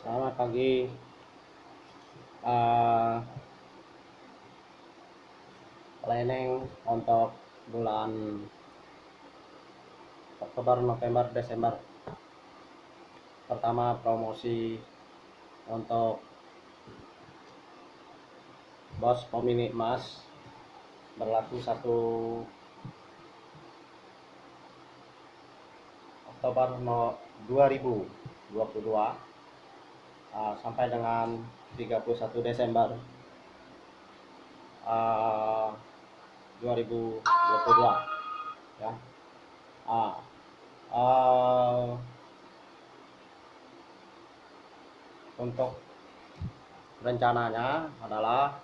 Selamat pagi. Eh, Planning untuk bulan Oktober, November, Desember. Pertama, promosi untuk Bos Pomini Emas berlaku 1 Oktober 2022 sampai dengan 31 Desember 2022 ya. Ah, eh, untuk rencananya adalah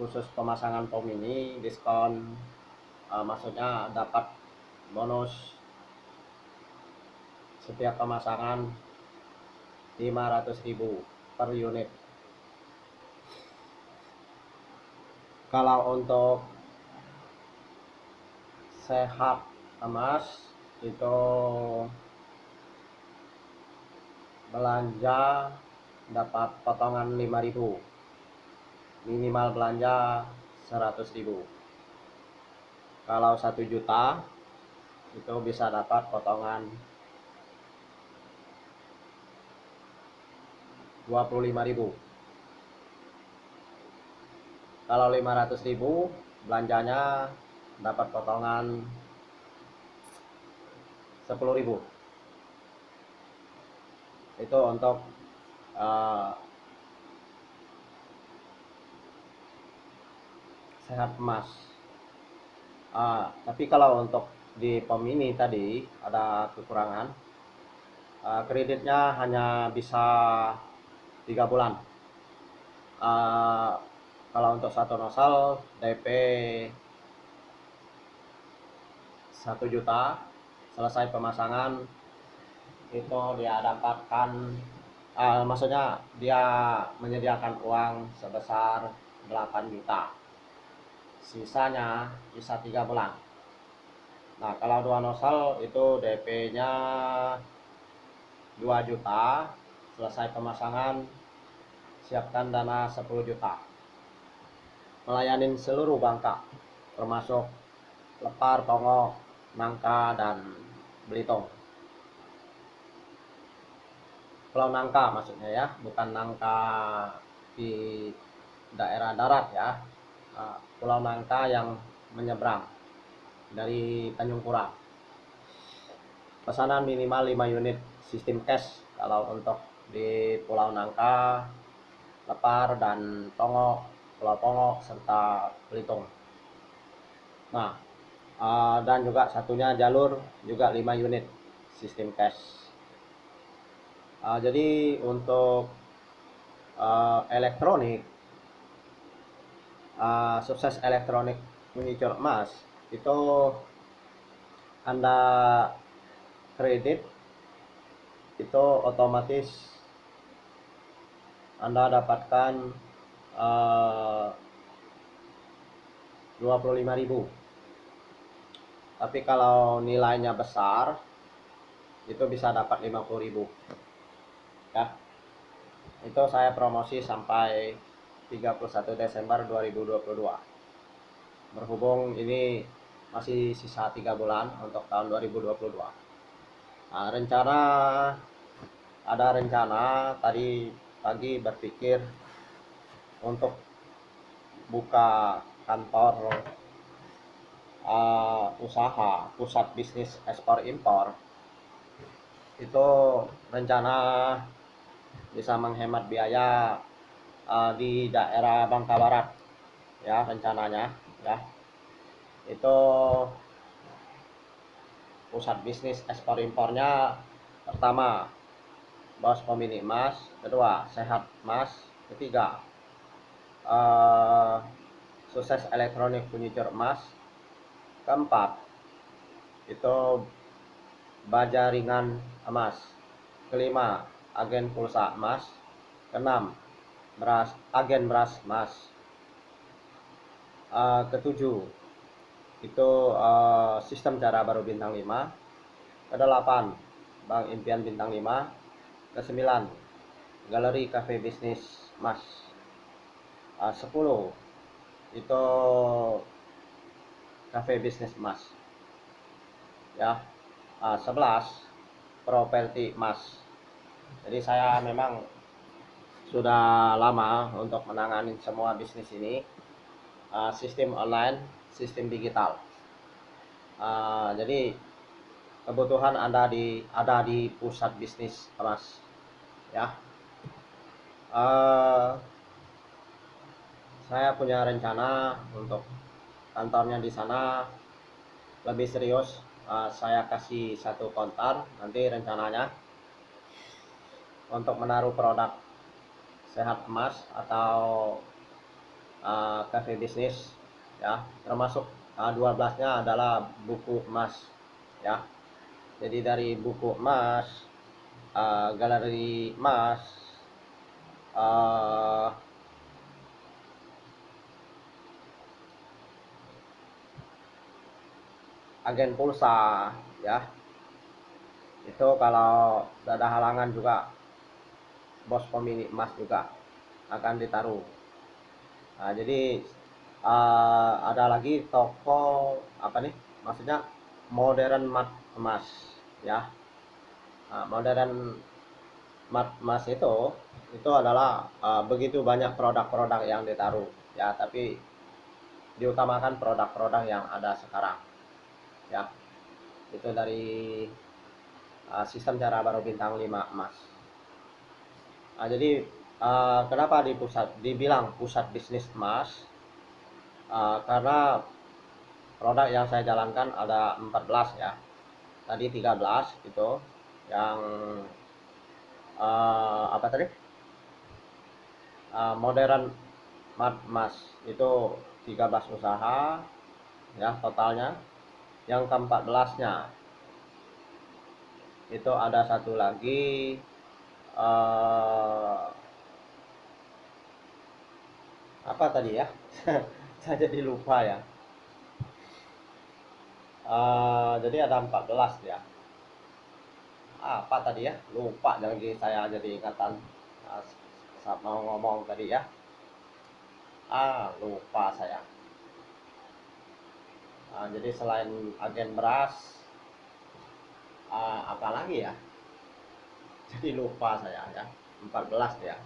khusus pemasangan pom ini diskon, maksudnya dapat bonus setiap pemasangan 500.000 per unit. Kalau untuk sehat emas itu belanja dapat potongan 5.000, minimal belanja 100.000. Kalau 1 juta itu bisa dapat potongan 25.000. Kalau 500.000 belanjanya dapat potongan 10.000. Itu untuk uh, sehat emas. Tapi kalau untuk di pom ini tadi ada kekurangan, kreditnya hanya bisa 3 bulan. Kalau untuk satu nosal DP 1 juta, selesai pemasangan itu dia dapatkan, maksudnya dia menyediakan uang sebesar 8 juta, sisanya bisa 3 bulan. Nah, kalau 2 nosal itu DP nya 2 juta, selesai pemasangan siapkan dana 10 juta, melayanin seluruh Bangka termasuk Lepar, Tongok, Nangka, dan Belitung. Pulau Nangka maksudnya ya, bukan Nangka di daerah darat ya. Pulau Nangka yang menyeberang dari Tanjung Pura. Pesanan minimal 5 unit sistem cash kalau untuk di Pulau Nangka, Lepar, dan Tongok, Pulau Tongok, serta Belitung. Nah, dan juga satunya jalur juga 5 unit sistem cash. Jadi untuk elektronik, sukses elektronik miniatur emas itu Anda kredit itu otomatis Anda dapatkan 25.000. Tapi kalau nilainya besar itu bisa dapat 50.000 ya. Itu saya promosi sampai 31 Desember 2022. Berhubung ini masih sisa 3 bulan untuk tahun 2022. Nah, ada rencana tadi pagi berpikir untuk buka kantor usaha pusat bisnis ekspor impor. Itu rencana bisa menghemat biaya di daerah Bangka Barat ya, rencananya ya. Itu pusat bisnis ekspor impornya pertama Bos Pomini Emas, kedua Sehat Emas, ketiga sukses elektronik furniture emas, keempat itu baja ringan emas, kelima agen pulsa emas, keenam agen beras emas, ketujuh itu sistem cara baru bintang 5, kedelapan Bank Impian bintang 5, ke-9 galeri cafe bisnis Mas. 10 itu cafe bisnis Mas ya. 11 properti Mas. Jadi saya memang sudah lama untuk menangani semua bisnis ini, sistem online, sistem digital. Jadi kebutuhan ada di pusat bisnis Mas ya. Saya punya rencana untuk kantornya di sana lebih serius. Saya kasih satu konter nanti rencananya untuk menaruh produk sehat emas atau cafe bisnis ya, termasuk 12-nya adalah buku emas ya. Jadi dari buku emas, galeri emas, agen pulsa ya. Itu kalau ada halangan juga bos pemilik emas juga akan ditaruh. Jadi ada lagi toko apa nih, maksudnya modern mat emas ya. Modern mat emas itu adalah begitu banyak produk-produk yang ditaruh ya, tapi diutamakan produk-produk yang ada sekarang ya. Itu dari sistem cara baru bintang 5 emas. Jadi kenapa dibilang pusat bisnis emas? Karena produk yang saya jalankan ada 14 ya. Tadi 13 itu yang apa tadi? Modern mat emas itu 13 usaha ya totalnya. Yang ke-14-nya itu ada satu lagi apa tadi ya? Saya jadi lupa ya. Jadi ada 14 ya. Apa tadi ya? Lupa lagi saya, jadi ingatan saat mau ngomong tadi ya. Lupa saya. Jadi selain agen beras, apa lagi ya? Jadi lupa saya ya. 14 ya.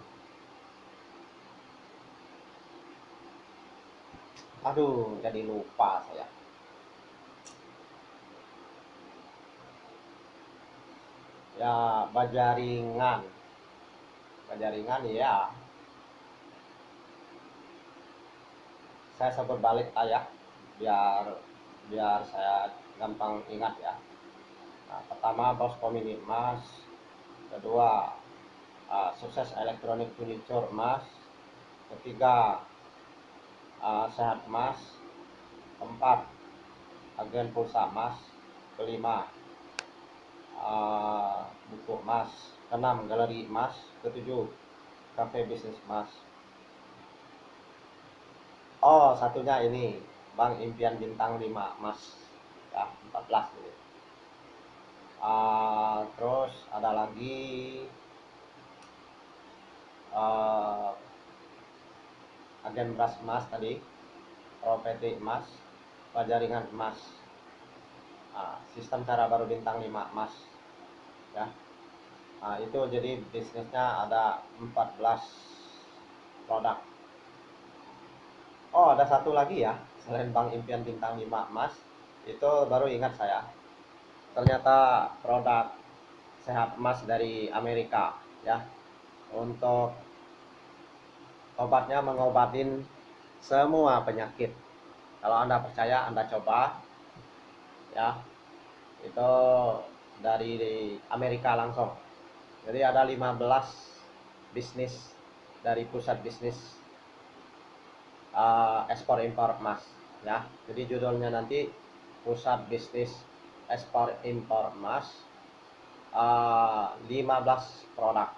Aduh, jadi lupa saya. Ya, Bajaringan. Bajaringan ya. Saya sebut balik ya, biar saya gampang ingat ya. Pertama bos pemilik emas, kedua sukses elektronik furniture emas, ketiga sehat emas, keempat agen pulsa emas, kelima buku emas, keenam galeri emas, ketujuh cafe bisnis emas. Satunya ini Bank Impian Bintang 5 emas ya, 14 ini. Terus ada lagi agen beras emas tadi, properti emas, Bajaringan emas, sistem cara baru bintang 5 emas ya. Itu jadi bisnisnya ada 14 produk. Ada satu lagi ya, selain Bank Impian Bintang 5 emas, itu baru ingat saya. Ternyata produk sehat emas dari Amerika ya. Untuk obatnya mengobatin semua penyakit. Kalau Anda percaya, Anda coba ya. Itu dari Amerika langsung. Jadi ada 15 bisnis dari pusat bisnis ekspor impor emas ya. Jadi judulnya nanti pusat bisnis ekspor impor emas, 15 produk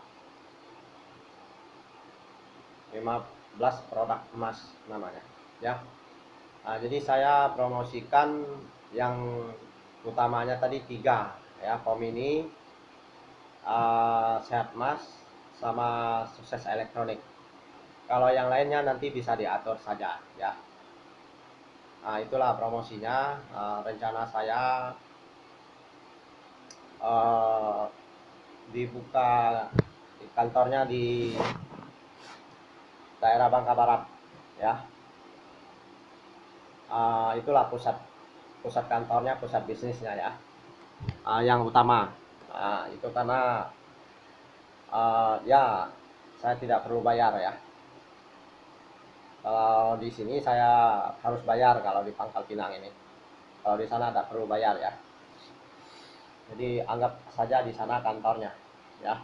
15 produk emas namanya ya. Jadi saya promosikan yang utamanya tadi 3 ya, Komini, sehat emas sama sukses elektronik. Kalau yang lainnya nanti bisa diatur saja ya. Nah, itulah promosinya. Rencana saya eh, dibuka kantornya di daerah Bangka Barat ya. Itulah pusat pusat kantornya, pusat bisnisnya ya. Yang utama itu karena ya saya tidak perlu bayar ya. Kalau di sini saya harus bayar kalau di Pangkal Pinang ini. Kalau di sana tidak perlu bayar ya. Jadi anggap saja di sana kantornya ya.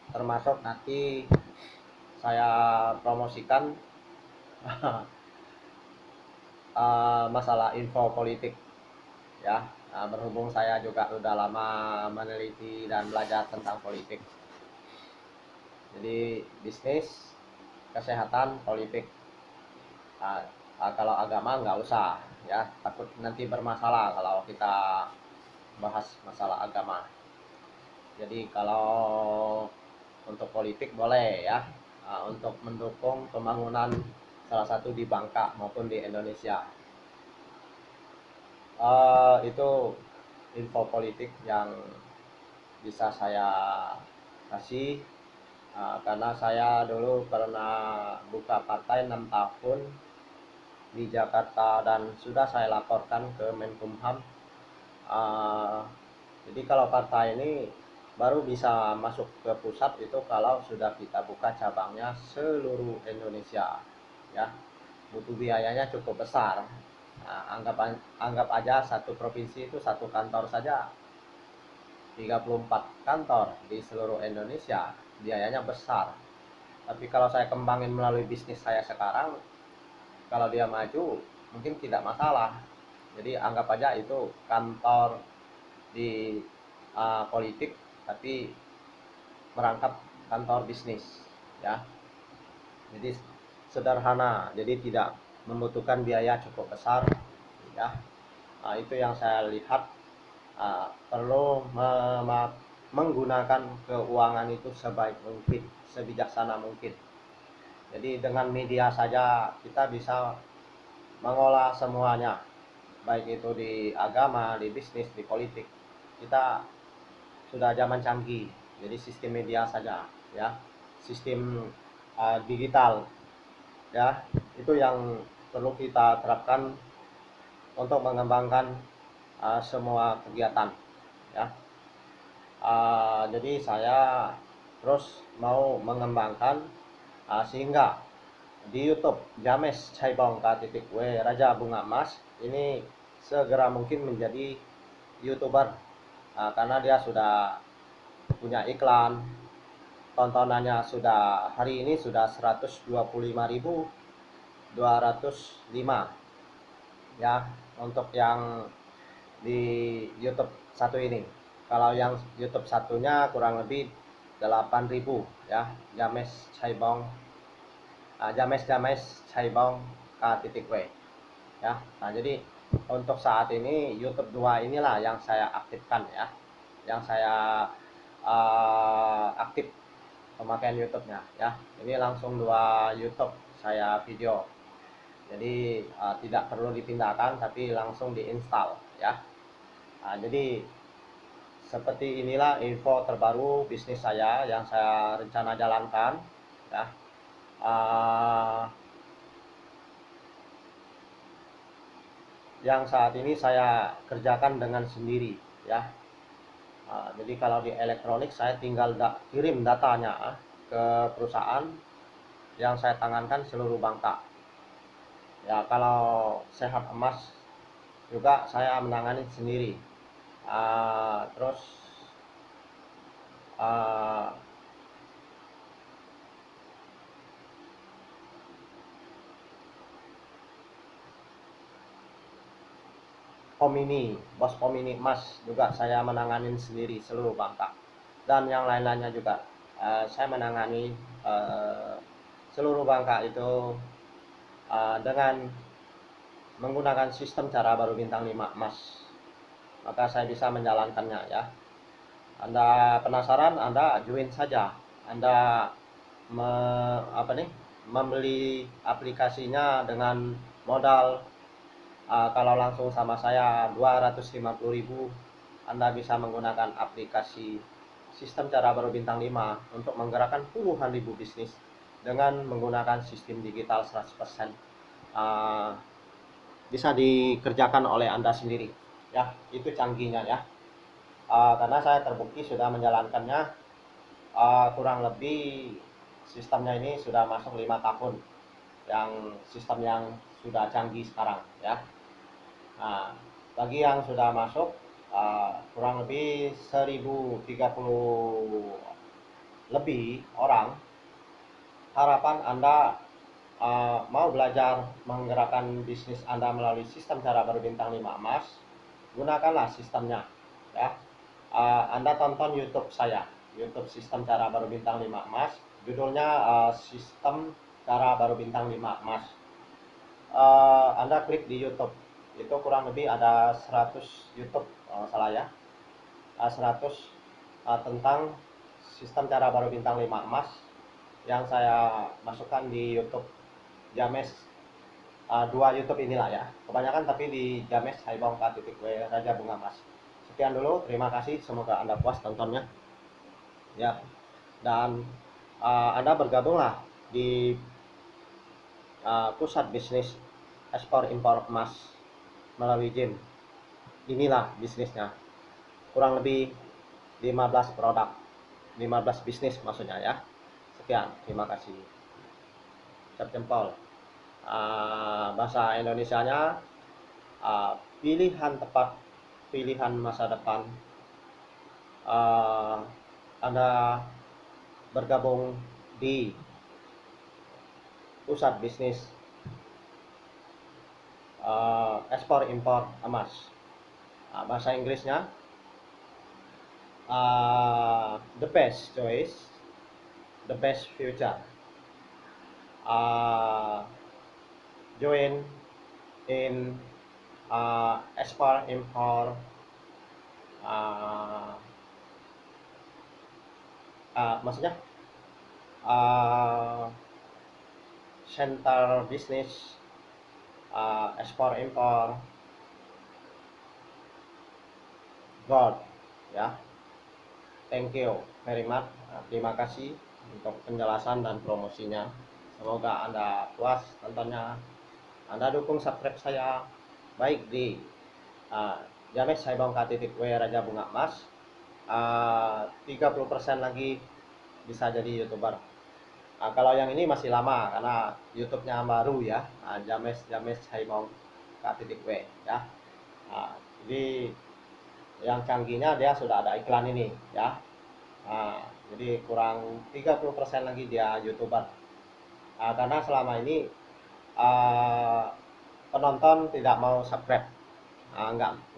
Termasuk nanti saya promosikan masalah info politik ya. Berhubung saya juga udah lama meneliti dan belajar tentang politik. Jadi bisnis, kesehatan, politik. Kalau agama nggak usah ya, takut nanti bermasalah kalau kita bahas masalah agama. Jadi kalau untuk politik boleh ya, untuk mendukung pembangunan salah satu di Bangka maupun di Indonesia. Itu info politik yang bisa saya kasih. Karena saya dulu pernah buka partai 6 tahun di Jakarta dan sudah saya laporkan ke Menkumham. Jadi kalau partai ini baru bisa masuk ke pusat itu kalau sudah kita buka cabangnya seluruh Indonesia ya. Butuh biayanya cukup besar. Anggap aja satu provinsi itu satu kantor saja 34 kantor di seluruh Indonesia, biayanya besar. Tapi kalau saya kembangin melalui bisnis saya sekarang, kalau dia maju mungkin tidak masalah. Jadi anggap aja itu kantor di politik tapi merangkap kantor bisnis ya. Jadi sederhana, jadi tidak membutuhkan biaya cukup besar ya. Itu yang saya lihat, perlu menggunakan keuangan itu sebaik mungkin, sebijaksana mungkin. Jadi dengan media saja kita bisa mengolah semuanya, baik itu di agama, di bisnis, di politik. Kita sudah zaman canggih, jadi sistem media saja ya, sistem digital ya, itu yang perlu kita terapkan untuk mengembangkan semua kegiatan ya. Jadi saya terus mau mengembangkan sehingga di YouTube James Caibong K.W Raja Bunga Emas ini segera mungkin menjadi YouTuber, karena dia sudah punya iklan, tontonannya sudah hari ini sudah 125.205 ya untuk yang di YouTube satu ini. Kalau yang YouTube satunya kurang lebih 8.000 ya, James Caibong James Caibong K.W ya. Nah, jadi untuk saat ini YouTube 2 inilah yang saya aktifkan ya, yang saya aktif pemakaian YouTube-nya ya. Ini langsung 2 YouTube saya video. Jadi tidak perlu dipindahkan tapi langsung diinstal ya. Jadi seperti inilah info terbaru bisnis saya yang saya rencana jalankan ya. Yang saat ini saya kerjakan dengan sendiri ya. Jadi kalau di elektronik saya tinggal kirim datanya ke perusahaan yang saya tangankan seluruh Bangka ya. Kalau sehat emas juga saya menangani sendiri. Terus bos Pomini emas juga saya menangani sendiri seluruh Bangka, dan yang lain-lainnya juga saya menangani seluruh Bangka itu dengan menggunakan sistem cara baru bintang 5 emas, maka saya bisa menjalankannya ya. Anda penasaran, Anda join saja Anda membeli aplikasinya dengan modal kalau langsung sama saya 250.000, Anda bisa menggunakan aplikasi sistem cara baru bintang 5 untuk menggerakkan puluhan ribu bisnis dengan menggunakan sistem digital 100%. Bisa dikerjakan oleh Anda sendiri ya, itu canggihnya ya. Karena saya terbukti sudah menjalankannya kurang lebih, sistemnya ini sudah masuk 5 tahun, yang sistem yang sudah canggih sekarang ya. Nah, bagi yang sudah masuk kurang lebih 1030 lebih orang, harapan Anda mau belajar menggerakkan bisnis Anda melalui sistem cara baru bintang 5 emas, gunakanlah sistemnya ya. Anda tonton YouTube saya, YouTube sistem cara baru bintang 5 emas, judulnya sistem cara baru bintang 5 emas. Anda klik di YouTube, itu kurang lebih ada 100 YouTube kalau salah ya, 100 tentang sistem cara baru bintang 5 emas yang saya masukkan di YouTube James. Dua YouTube inilah ya kebanyakan, tapi di James Haibong KTW Raja Bunga Emas. Sekian dulu, terima kasih, semoga Anda puas tontonnya ya. Dan Anda bergabunglah di pusat bisnis ekspor impor emas melalui JIM. Inilah bisnisnya, kurang lebih 15 produk, 15 bisnis maksudnya ya. Sekian, terima kasih. Cap jempol. Bahasa Indonesianya pilihan tepat, pilihan masa depan. Anda bergabung di pusat bisnis ekspor impor emas. Bahasa Inggrisnya the best choice, the best future. Join in ekspor impor maksudnya center bisnis ekspor impor gold ya. Thank you very much. Terima kasih untuk penjelasan dan promosinya. Semoga Anda puas tontonnya. Anda dukung subscribe saya baik di James Haibong KTW Raja Bunga Emas. 30% lagi bisa jadi YouTuber. Kalau yang ini masih lama karena YouTube-nya baru ya, James Haibong KTW ya. Jadi yang canggihnya dia sudah ada iklan ini ya. Jadi kurang 30% lagi dia YouTuber. Karena selama ini penonton tidak mau subscribe.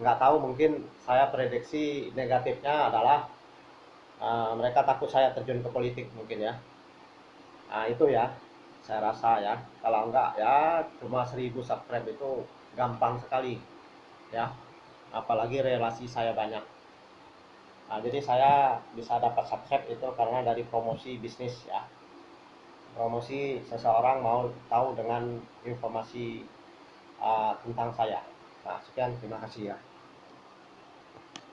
Nggak tahu, mungkin saya prediksi negatifnya adalah mereka takut saya terjun ke politik mungkin ya. Itu ya, saya rasa ya. Kalau enggak ya cuma 1000 subscribe itu gampang sekali ya. Apalagi relasi saya banyak. Jadi saya bisa dapat subscribe itu karena dari promosi bisnis ya. Promosi seseorang mau tahu dengan informasi tentang saya. Sekian, terima kasih ya.